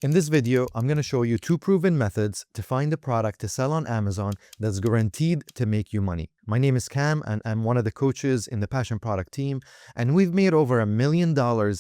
In this video, I'm going to show you two proven methods to find a product to sell on Amazon that's guaranteed to make you money. My name is Cam, and I'm one of the coaches in the Passion Product team, and we've made over $1 million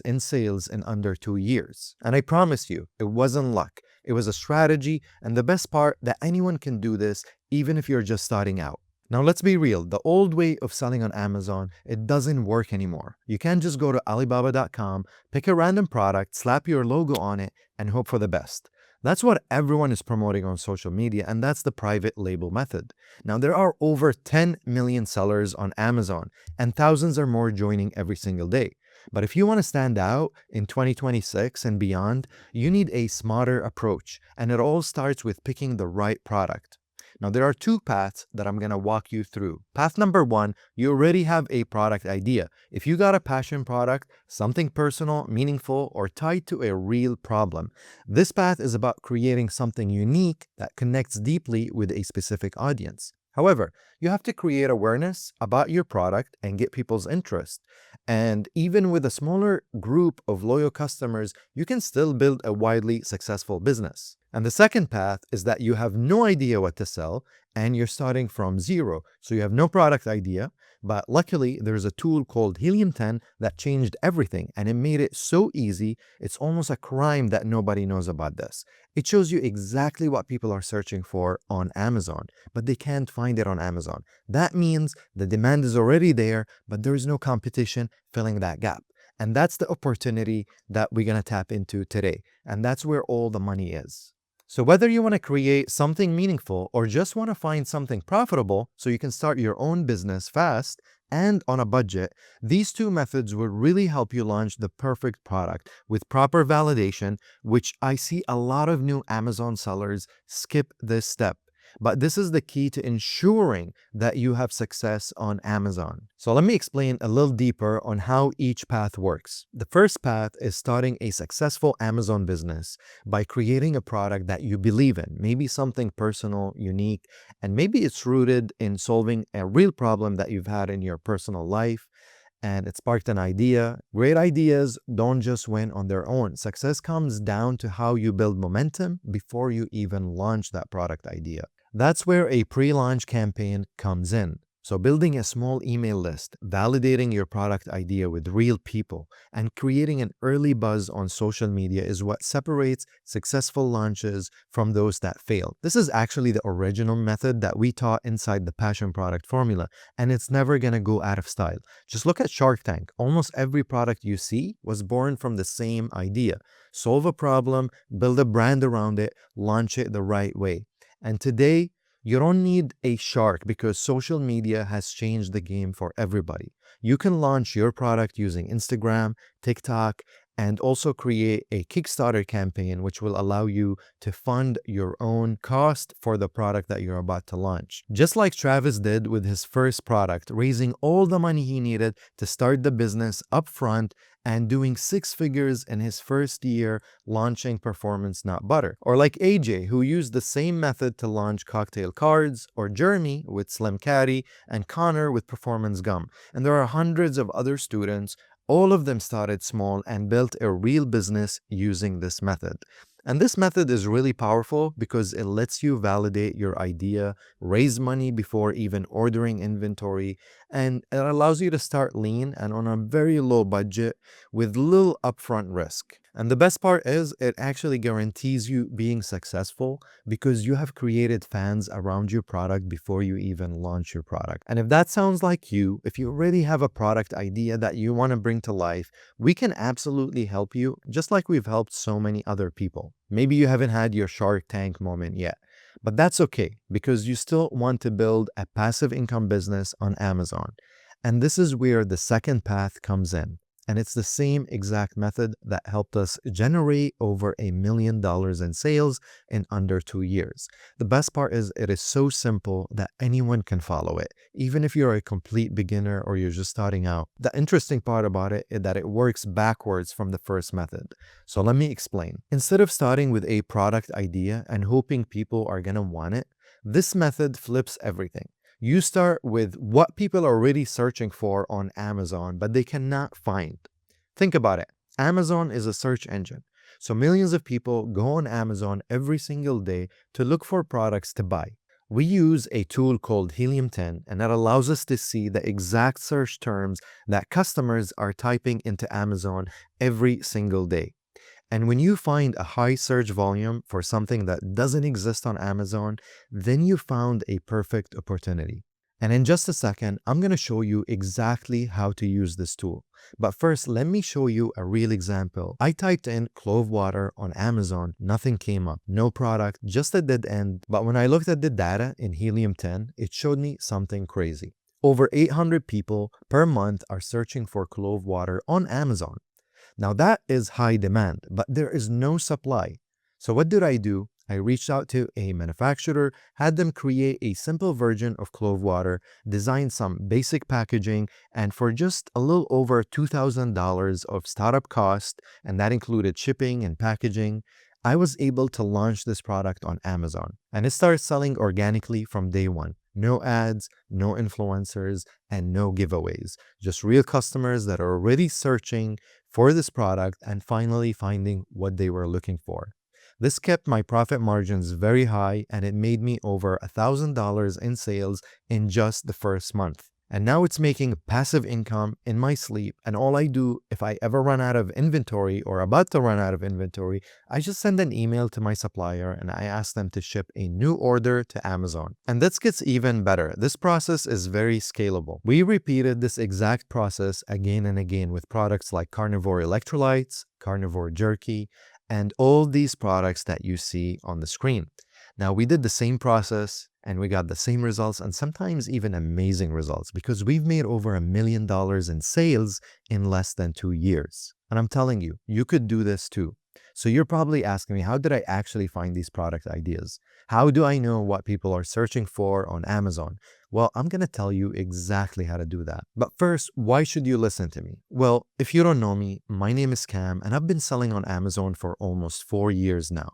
in sales in under 2 years. And I promise you, it wasn't luck. It was a strategy, and the best part, that anyone can do this, even if you're just starting out. Now let's be real, the old way of selling on Amazon, it doesn't work anymore. You can't just go to Alibaba.com, pick a random product, slap your logo on it, and hope for the best. That's what everyone is promoting on social media, and that's the private label method. Now there are over 10 million sellers on Amazon, and thousands are more joining every single day. But if you want to stand out in 2026 and beyond, you need a smarter approach, and it all starts with picking the right product. Now, there are two paths that I'm going to walk you through. Path number one, you already have a product idea. If you got a passion product, something personal, meaningful, or tied to a real problem, this path is about creating something unique that connects deeply with a specific audience. However, you have to create awareness about your product and get people's interest. And even with a smaller group of loyal customers, you can still build a widely successful business. And the second path is that you have no idea what to sell and you're starting from zero. So you have no product idea, but luckily there's a tool called Helium 10 that changed everything, and it made it so easy, it's almost a crime that nobody knows about this. It shows you exactly what people are searching for on Amazon, but they can't find it on Amazon. That means the demand is already there, but there is no competition filling that gap. And that's the opportunity that we're going to tap into today. And that's where all the money is. So whether you want to create something meaningful or just want to find something profitable so you can start your own business fast and on a budget, these two methods will really help you launch the perfect product with proper validation, which I see a lot of new Amazon sellers skip this step. But this is the key to ensuring that you have success on Amazon. So let me explain a little deeper on how each path works. The first path is starting a successful Amazon business by creating a product that you believe in, maybe something personal, unique, and maybe it's rooted in solving a real problem that you've had in your personal life, and it sparked an idea. Great ideas don't just win on their own. Success comes down to how you build momentum before you even launch that product idea. That's where a pre-launch campaign comes in. So building a small email list, validating your product idea with real people, and creating an early buzz on social media is what separates successful launches from those that fail. This is actually the original method that we taught inside the Passion Product formula, and it's never gonna go out of style. Just look at Shark Tank. Almost every product you see was born from the same idea. Solve a problem, build a brand around it, launch it the right way. And today, you don't need a shark because social media has changed the game for everybody. You can launch your product using Instagram, TikTok, and also create a Kickstarter campaign which will allow you to fund your own cost for the product that you're about to launch. Just like Travis did with his first product, raising all the money he needed to start the business upfront and doing 6 figures in his first year launching Performance Not Butter. Or like AJ, who used the same method to launch Cocktail Cards, or Jeremy with Slim Caddy, and Connor with Performance Gum. And there are hundreds of other students. All of them started small and built a real business using this method. And this method is really powerful because it lets you validate your idea, raise money before even ordering inventory, and it allows you to start lean and on a very low budget with little upfront risk. And the best part is it actually guarantees you being successful because you have created fans around your product before you even launch your product. And if that sounds like you, if you already have a product idea that you want to bring to life, we can absolutely help you, just like we've helped so many other people. Maybe you haven't had your Shark Tank moment yet, but that's okay because you still want to build a passive income business on Amazon. And this is where the second path comes in. And it's the same exact method that helped us generate over $1 million in sales in under 2 years. The best part is it is so simple that anyone can follow it, even if you're a complete beginner or you're just starting out. The interesting part about it is that it works backwards from the first method. So let me explain. Instead of starting with a product idea and hoping people are gonna want it, this method flips everything. You start with what people are already searching for on Amazon, but they cannot find. Think about it. Amazon is a search engine. So millions of people go on Amazon every single day to look for products to buy. We use a tool called Helium 10, and that allows us to see the exact search terms that customers are typing into Amazon every single day. And when you find a high search volume for something that doesn't exist on Amazon, then you found a perfect opportunity. And in just a second, I'm going to show you exactly how to use this tool. But first, let me show you a real example. I typed in Clove Water on Amazon, nothing came up, no product, just a dead end. But when I looked at the data in Helium 10, it showed me something crazy. Over 800 people per month are searching for Clove Water on Amazon. Now that is high demand, but there is no supply. So what did I do? I reached out to a manufacturer, had them create a simple version of Clove Water, designed some basic packaging, and for just a little over $2,000 of startup cost, and that included shipping and packaging, I was able to launch this product on Amazon. And it started selling organically from day one. No ads, no influencers, and no giveaways. Just real customers that are already searching for this product and finally finding what they were looking for. This kept my profit margins very high, and it made me over $1,000 in sales in just the first month. And now it's making passive income in my sleep. And all I do, if I ever run out of inventory or about to run out of inventory, I just send an email to my supplier and I ask them to ship a new order to Amazon. And this gets even better. This process is very scalable. We repeated this exact process again and again with products like carnivore electrolytes, carnivore jerky, and all these products that you see on the screen. Now, we did the same process and we got the same results and sometimes even amazing results because we've made over $1 million in sales in less than 2 years. And I'm telling you, you could do this too. So you're probably asking me, how did I actually find these product ideas? How do I know what people are searching for on Amazon? Well, I'm going to tell you exactly how to do that. But first, why should you listen to me? Well, if you don't know me, my name is Cam and I've been selling on Amazon for almost 4 years now.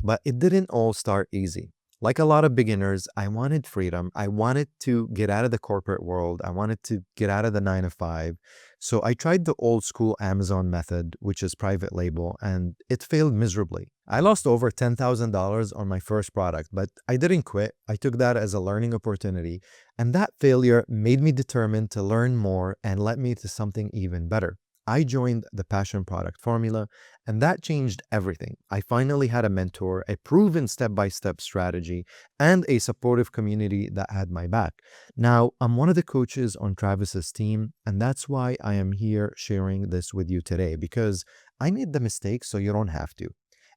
But it didn't all start easy. Like a lot of beginners, I wanted freedom. I wanted to get out of the corporate world. I wanted to get out of the 9 to 5. So I tried the old school Amazon method, which is private label, and it failed miserably. I lost over $10,000 on my first product, but I didn't quit. I took that as a learning opportunity, and that failure made me determined to learn more and led me to something even better. I joined the Passion Product Formula, and that changed everything. I finally had a mentor, a proven step-by-step strategy, and a supportive community that had my back. Now, I'm one of the coaches on Travis's team, and that's why I am here sharing this with you today, because I made the mistake so you don't have to.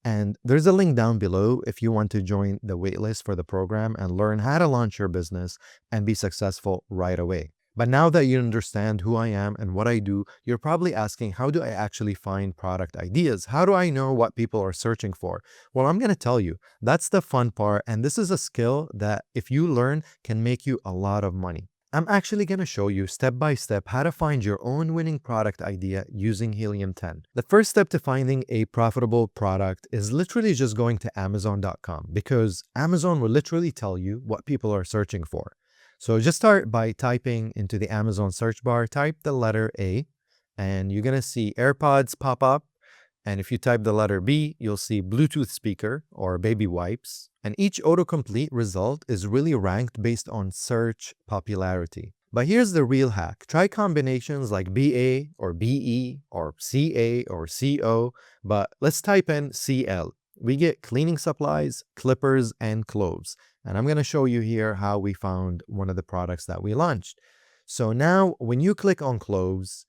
And there's a link down below if you want to join the waitlist for the program and learn how to launch your business and be successful right away. But now that you understand who I am and what I do, you're probably asking, how do I actually find product ideas? How do I know what people are searching for? Well, I'm going to tell you, that's the fun part. And this is a skill that if you learn can make you a lot of money. I'm actually going to show you step by step how to find your own winning product idea using Helium 10. The first step to finding a profitable product is literally just going to Amazon.com because Amazon will literally tell you what people are searching for. So just start by typing into the Amazon search bar, type the letter A, and you're going to see AirPods pop up. And if you type the letter B, you'll see Bluetooth speaker or baby wipes. And each autocomplete result is really ranked based on search popularity. But here's the real hack. Try combinations like BA or BE or CA or CO, but let's type in CL. We get cleaning supplies, clippers, and cloves. And I'm going to show you here how we found one of the products that we launched. So now when you click on cloves,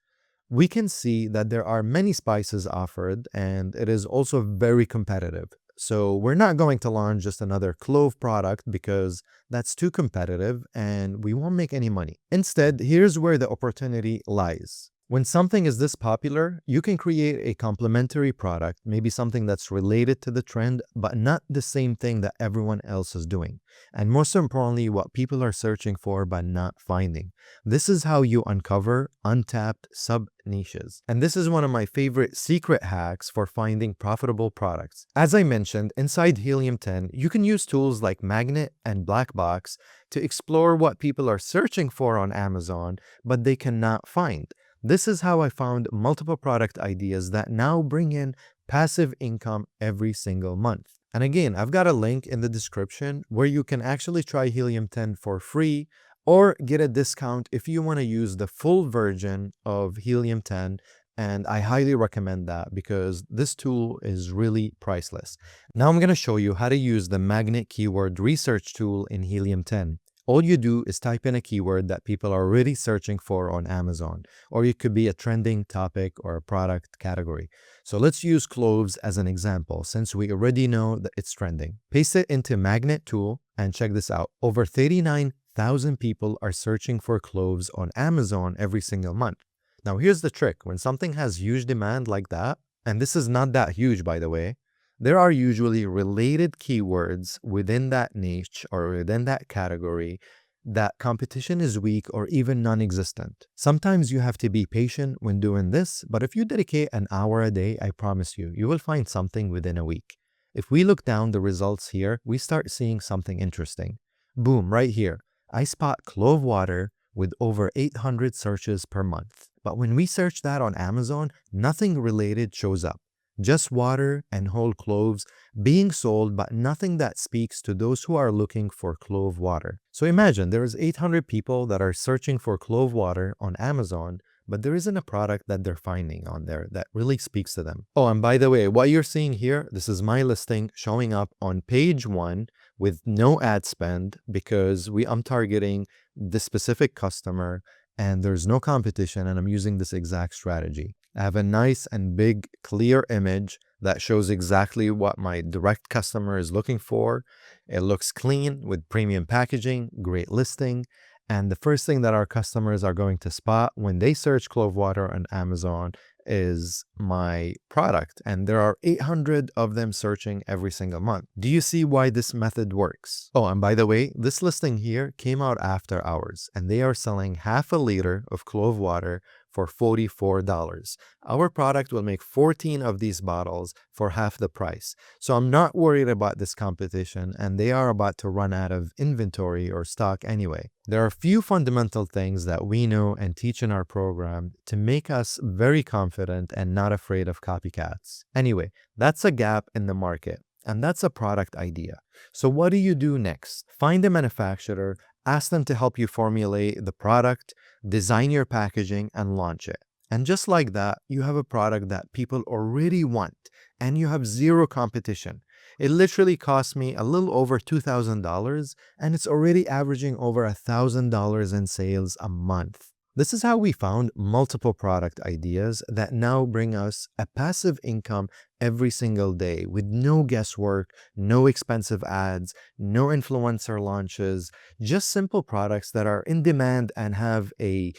we can see that there are many spices offered and it is also very competitive. So we're not going to launch just another clove product because that's too competitive and we won't make any money. Instead, here's where the opportunity lies. When something is this popular, you can create a complementary product, maybe something that's related to the trend, but not the same thing that everyone else is doing. And most importantly, what people are searching for but not finding. This is how you uncover untapped sub-niches. And this is one of my favorite secret hacks for finding profitable products. As I mentioned, inside Helium 10, you can use tools like Magnet and Black Box to explore what people are searching for on Amazon, but they cannot find. This is how I found multiple product ideas that now bring in passive income every single month. And again, I've got a link in the description where you can actually try Helium 10 for free or get a discount if you want to use the full version of Helium 10. And I highly recommend that because this tool is really priceless. Now I'm going to show you how to use the magnet keyword research tool in Helium 10. All you do is type in a keyword that people are already searching for on Amazon, or it could be a trending topic or a product category. So let's use cloves as an example since we already know that it's trending. Paste it into magnet tool and check this out. Over 39,000 people are searching for cloves on Amazon every single month. Now here's the trick. When something has huge demand like that, and this is not that huge by the way, there are usually related keywords within that niche or within that category that competition is weak or even non-existent. Sometimes you have to be patient when doing this, but if you dedicate an hour a day, I promise you, you will find something within a week. If we look down the results here, we start seeing something interesting. Boom, right here. I spot Clove Water with over 800 searches per month. But when we search that on Amazon, nothing related shows up. Just water and whole cloves being sold, but nothing that speaks to those who are looking for clove water. So imagine there's 800 people that are searching for clove water on Amazon, but there isn't a product that they're finding on there that really speaks to them. Oh, and by the way, what you're seeing here, this is my listing showing up on page 1 with no ad spend because I'm targeting the specific customer and there's no competition, and I'm using this exact strategy. I have a nice and big clear image that shows exactly what my direct customer is looking for. It looks clean with premium packaging, great listing. And the first thing that our customers are going to spot when they search Clove Water on Amazon is my product. And there are 800 of them searching every single month. Do you see why this method works? Oh, and by the way, this listing here came out after hours, and they are selling half a liter of Clove Water for $44. Our product will make 14 of these bottles for half the price. So I'm not worried about this competition, and they are about to run out of inventory or stock anyway. There are a few fundamental things that we know and teach in our program to make us very confident and not afraid of copycats. Anyway, that's a gap in the market, and that's a product idea. So what do you do next? Find a manufacturer, ask them to help you formulate the product, design your packaging, and launch it. And just like that, you have a product that people already want, and you have zero competition. It literally cost me a little over $2,000, and it's already averaging over $1,000 in sales a month. This is how we found multiple product ideas that now bring us a passive income every single day with no guesswork, no expensive ads, no influencer launches, just simple products that are in demand and have a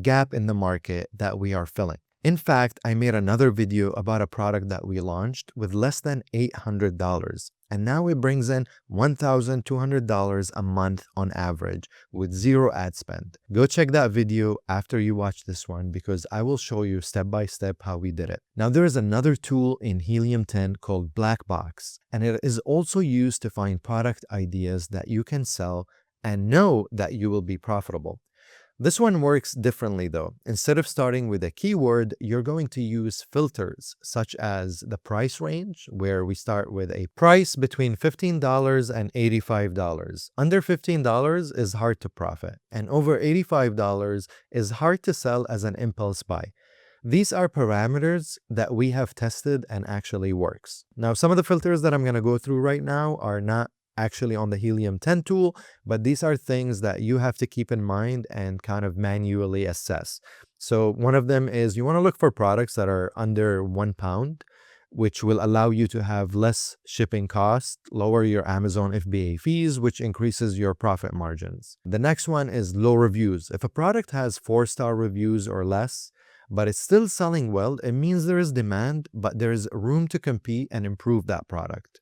gap in the market that we are filling. In fact, I made another video about a product that we launched with less than $800, and now it brings in $1,200 a month on average with zero ad spend. Go check that video after you watch this one because I will show you step by step how we did it. Now there is another tool in Helium 10 called Black Box, and it is also used to find product ideas that you can sell and know that you will be profitable. This one works differently though. Instead of starting with a keyword, you're going to use filters such as the price range, where we start with a price between $15 and $85. Under $15 is hard to profit, and over $85 is hard to sell as an impulse buy. These are parameters that we have tested and actually works. Now, some of the filters that I'm going to go through right now are not actually on the Helium 10 tool, but these are things that you have to keep in mind and kind of manually assess. So one of them is you want to look for products that are under 1 pound, which will allow you to have less shipping costs, lower your Amazon FBA fees, which increases your profit margins. The next one is low reviews. If a product has 4-star reviews or less, but it's still selling well, it means there is demand, but there is room to compete and improve that product.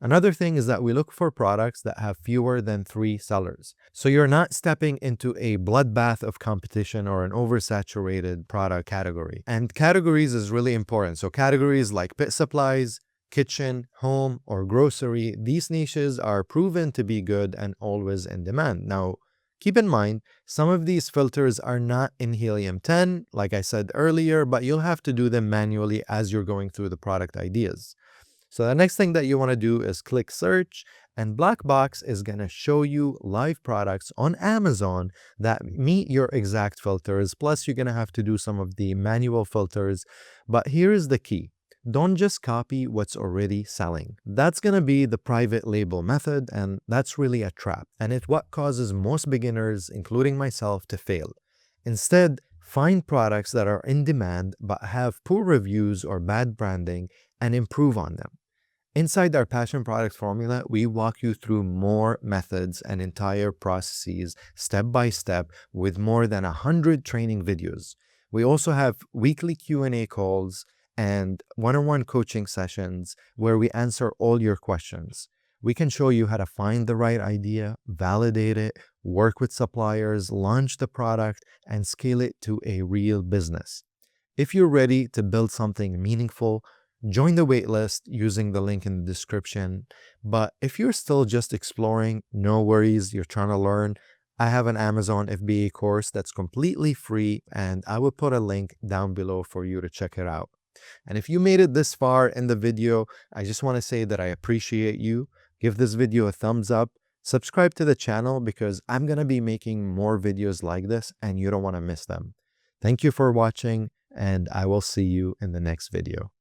Another thing is that we look for products that have fewer than 3 sellers. So you're not stepping into a bloodbath of competition or an oversaturated product category. And categories is really important. So categories like pet supplies, kitchen, home, or grocery, these niches are proven to be good and always in demand. Now, Keep in mind, some of these filters are not in Helium 10, like I said earlier, but you'll have to do them manually as you're going through the product ideas. So the next thing that you want to do is click search, and Black Box is going to show you live products on Amazon that meet your exact filters. Plus, you're going to have to do some of the manual filters. But here is the key. Don't just copy what's already selling. That's going to be the private label method, and that's really a trap. And it's what causes most beginners, including myself, to fail. Instead, find products that are in demand but have poor reviews or bad branding and improve on them. Inside our Passion Product Formula, we walk you through more methods and entire processes step by step with more than 100 training videos. We also have weekly Q&A calls and one-on-one coaching sessions where we answer all your questions. We can show you how to find the right idea, validate it, work with suppliers, launch the product, and scale it to a real business. If you're ready to build something meaningful, join the waitlist using the link in the description. But if you're still just exploring, no worries, you're trying to learn, I have an Amazon FBA course that's completely free, and I will put a link down below for you to check it out. And if you made it this far in the video, I just want to say that I appreciate you. Give this video a thumbs up. Subscribe to the channel because I'm going to be making more videos like this and you don't want to miss them. Thank you for watching, and I will see you in the next video.